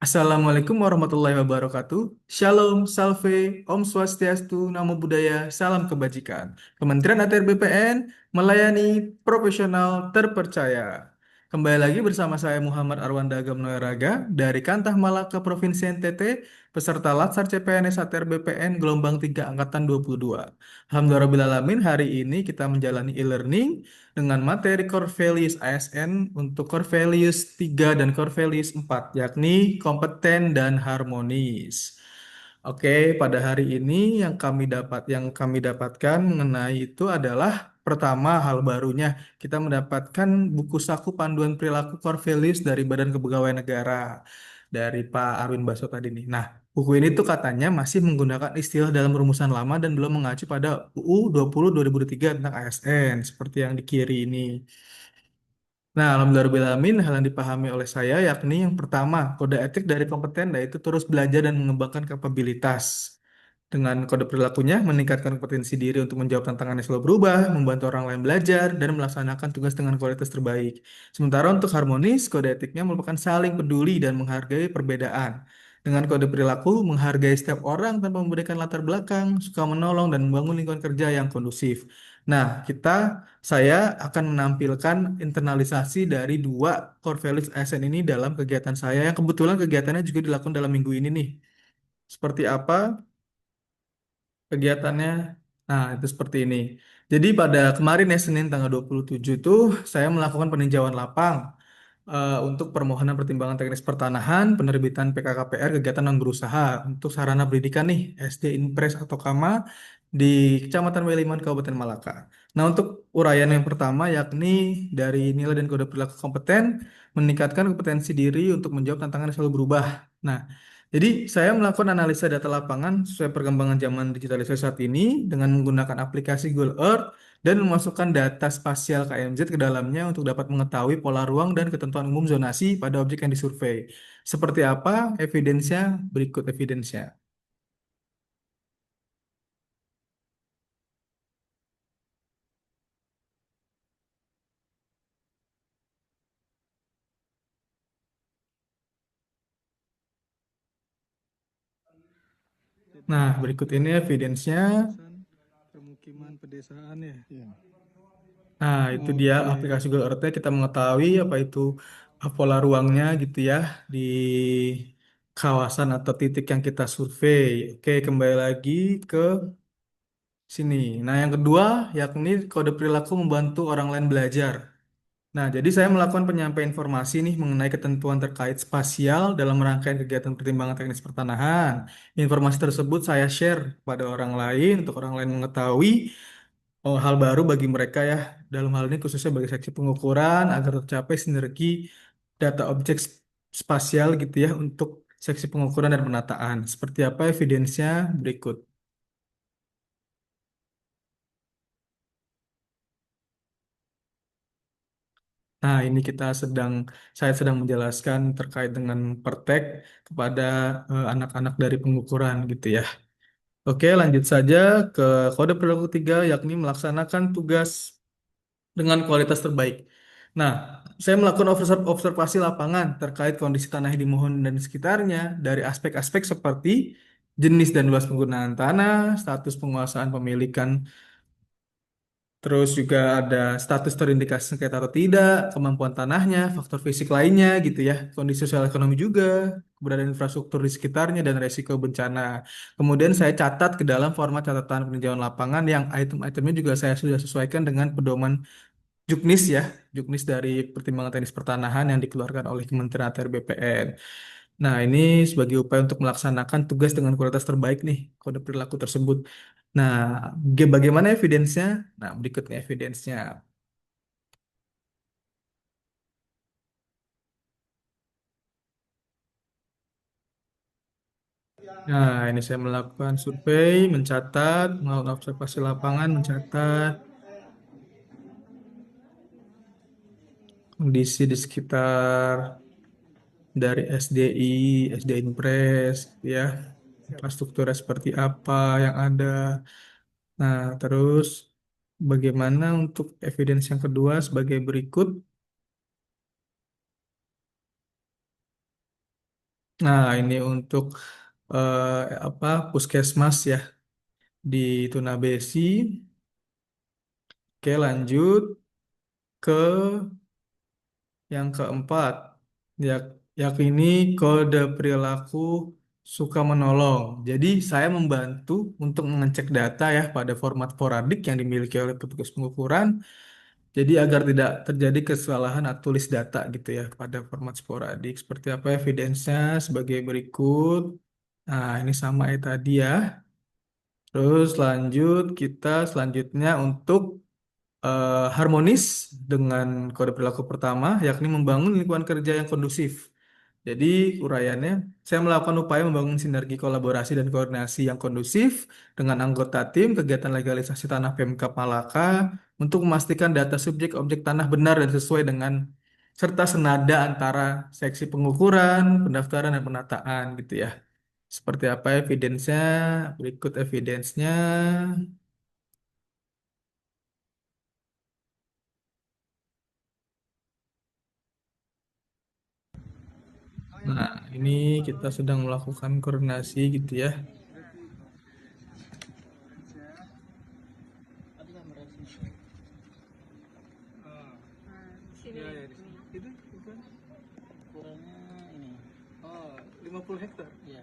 Assalamualaikum warahmatullahi wabarakatuh. Shalom, salve, Om Swastiastu, Namo Buddhaya, salam kebajikan. Kementerian ATR BPN melayani profesional terpercaya. Kembali lagi bersama saya Muhammad Arwanda Gamnoeraga dari Kantah Malaka Provinsi NTT, peserta Latsar CPNS ATR BPN gelombang 3 Angkatan 22. Alhamdulillahirrahmanirrahim, hari ini kita menjalani e-learning dengan materi Core Values ASN untuk Core Values 3 dan Core Values 4, yakni kompeten dan harmonis. Oke, pada hari ini yang kami dapatkan mengenai itu adalah pertama, hal barunya kita mendapatkan buku saku panduan perilaku Core Values dari Badan Kepegawaian Negara dari Pak Arwin Baso tadi nih. Nah, buku ini tuh katanya masih menggunakan istilah dalam rumusan lama dan belum mengacu pada UU 20 2003 tentang ASN seperti yang di kiri ini. Nah, alhamdulillahirrahmanirrahim, hal yang dipahami oleh saya yakni yang pertama, kode etik dari kompeten yaitu terus belajar dan mengembangkan kapabilitas. Dengan kode perilakunya, meningkatkan kompetensi diri untuk menjawab tantangan yang selalu berubah, membantu orang lain belajar, dan melaksanakan tugas dengan kualitas terbaik. Sementara untuk harmonis, kode etiknya merupakan saling peduli dan menghargai perbedaan. Dengan kode perilaku, menghargai setiap orang tanpa memberikan latar belakang, suka menolong, dan membangun lingkungan kerja yang kondusif. Nah, saya akan menampilkan internalisasi dari dua core values ASN ini dalam kegiatan saya, yang kebetulan kegiatannya juga dilakukan dalam minggu ini nih. Seperti apa kegiatannya? Nah, itu seperti ini. Jadi pada kemarin ya Senin tanggal 27 itu saya melakukan peninjauan lapang untuk permohonan pertimbangan teknis pertanahan, penerbitan PKKPR kegiatan non berusaha untuk sarana pendidikan nih SD Impres atau Kama di Kecamatan Weliman Kabupaten Malaka. Nah, untuk uraian yang pertama yakni dari nilai dan kode perilaku kompeten meningkatkan kompetensi diri untuk menjawab tantangan yang selalu berubah. Nah, jadi saya melakukan analisa data lapangan sesuai perkembangan zaman digitalisasi saat ini dengan menggunakan aplikasi Google Earth dan memasukkan data spasial KMZ ke dalamnya untuk dapat mengetahui pola ruang dan ketentuan umum zonasi pada objek yang disurvei. Seperti apa evidensnya? Berikut evidensnya. Nah, berikut ini evidensnya. Pemukiman pedesaan ya. Ya, Nah, itu dia aplikasi Google Earth kita mengetahui apa itu pola ruangnya gitu ya di kawasan atau titik yang kita survei. Oke, kembali lagi ke sini. Nah, yang kedua yakni kode perilaku membantu orang lain belajar. Nah, jadi saya melakukan penyampaian informasi nih mengenai ketentuan terkait spasial dalam rangkaian kegiatan pertimbangan teknis pertanahan. Informasi tersebut saya share pada orang lain untuk orang lain mengetahui hal baru bagi mereka ya. Dalam hal ini khususnya bagi seksi pengukuran agar tercapai sinergi data objek spasial gitu ya untuk seksi pengukuran dan penataan. Seperti apa evidensnya berikut. Nah, ini saya sedang menjelaskan terkait dengan pertek kepada anak-anak dari pengukuran gitu ya. Oke, lanjut saja ke kode perilaku 3, yakni melaksanakan tugas dengan kualitas terbaik. Nah, saya melakukan observasi lapangan terkait kondisi tanah di Mohon dan sekitarnya dari aspek-aspek seperti jenis dan luas penggunaan tanah, status penguasaan pemilikan. Terus juga ada status terindikasi sengketa atau tidak, kemampuan tanahnya, faktor fisik lainnya gitu ya, kondisi sosial ekonomi juga, keberadaan infrastruktur di sekitarnya, dan resiko bencana. Kemudian saya catat ke dalam format catatan peninjauan lapangan yang item-itemnya juga saya sudah sesuaikan dengan pedoman Juknis ya, Juknis dari Pertimbangan Teknis Pertanahan yang dikeluarkan oleh Kementerian ATR BPN. Nah, ini sebagai upaya untuk melaksanakan tugas dengan kualitas terbaik nih, kode perilaku tersebut. Nah, bagaimana evidence-nya? Nah, berikutnya evidence-nya. Nah, ini saya melakukan survei, mencatat, melakukan observasi lapangan, mencatat kondisi di sekitar dari SDI, SD Impres, ya, infrastrukturnya seperti apa yang ada. Nah, terus bagaimana untuk evidence yang kedua sebagai berikut? Nah, ini untuk apa puskesmas ya di Tunabesi. Oke, lanjut ke yang keempat, ya, yakini kode perilaku suka menolong. Jadi saya membantu untuk mengecek data ya pada format sporadik yang dimiliki oleh petugas pengukuran. Jadi agar tidak terjadi kesalahan atau tulis data gitu ya pada format sporadik. Seperti apa evidence-nya sebagai berikut. Nah, ini sama ya tadi ya. Terus lanjut kita selanjutnya untuk harmonis dengan kode perilaku pertama, yakni membangun lingkungan kerja yang kondusif. Jadi, uraiannya, saya melakukan upaya membangun sinergi kolaborasi dan koordinasi yang kondusif dengan anggota tim kegiatan legalisasi tanah Pemkab Malaka untuk memastikan data subjek objek tanah benar dan sesuai dengan serta senada antara seksi pengukuran, pendaftaran, dan penataan gitu ya. Seperti apa evidence-nya? Berikut evidence-nya. Nah, ini kita sedang melakukan koordinasi gitu ya. Sini. Ya, ya, di sini. Itu bukan Ukurannya ini. 50 hektar. Ya.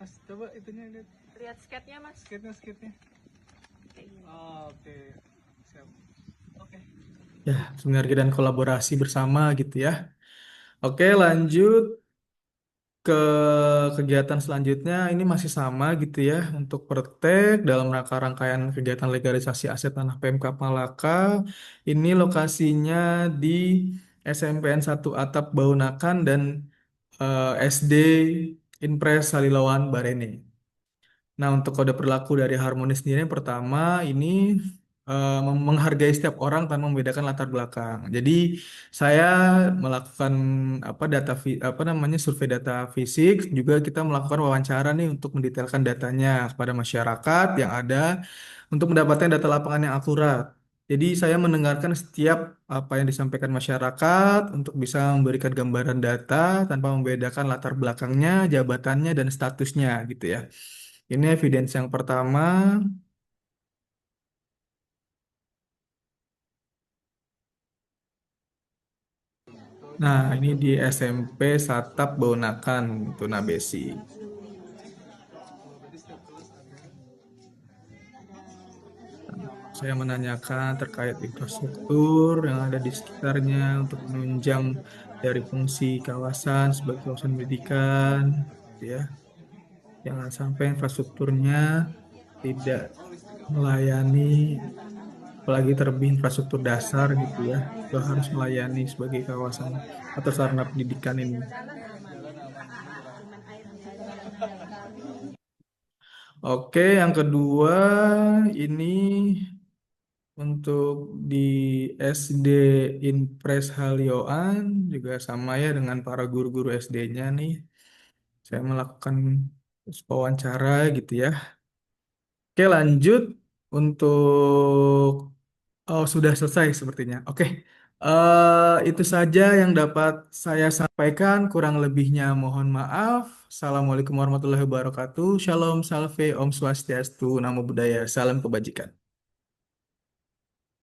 Mas, coba itunya lihat Lihat sketnya, Mas. sketnya. Kayak gini. Oke, siap. Oke. Ya, sinergi dan kolaborasi bersama gitu ya. Oke, lanjut ke kegiatan selanjutnya. Ini masih sama gitu ya untuk praktek dalam rangka rangkaian kegiatan legalisasi aset tanah Pemkab Malaka. Ini lokasinya di SMPN 1 Atap Baunakan dan SD Impres Salilawan Barene. Nah, untuk kode perilaku dari Harmoni sendiri yang pertama ini menghargai setiap orang tanpa membedakan latar belakang. Jadi saya melakukan apa namanya survei data fisik, juga kita melakukan wawancara nih untuk mendetailkan datanya kepada masyarakat yang ada untuk mendapatkan data lapangan yang akurat. Jadi saya mendengarkan setiap apa yang disampaikan masyarakat untuk bisa memberikan gambaran data tanpa membedakan latar belakangnya, jabatannya, dan statusnya gitu ya. Ini evidence yang pertama. Nah, ini di SMP Satap Baunakan, Tunabesi. Saya menanyakan terkait infrastruktur yang ada di sekitarnya untuk menunjang dari fungsi kawasan sebagai kawasan pendidikan, gitu ya. Jangan sampai infrastrukturnya tidak melayani, apalagi terlebih infrastruktur dasar gitu ya. Itu harus melayani sebagai kawasan atau sarana pendidikan ini. Oke, yang kedua ini untuk di SD Impres Halioan juga sama ya dengan para guru-guru SD-nya nih. Saya melakukan wawancara gitu ya. Oke, lanjut untuk sudah selesai sepertinya. Oke. Itu saja yang dapat saya sampaikan. Kurang lebihnya mohon maaf. Assalamualaikum warahmatullahi wabarakatuh. Shalom, salve, Om Swastiastu, Namo Buddhaya, salam kebajikan.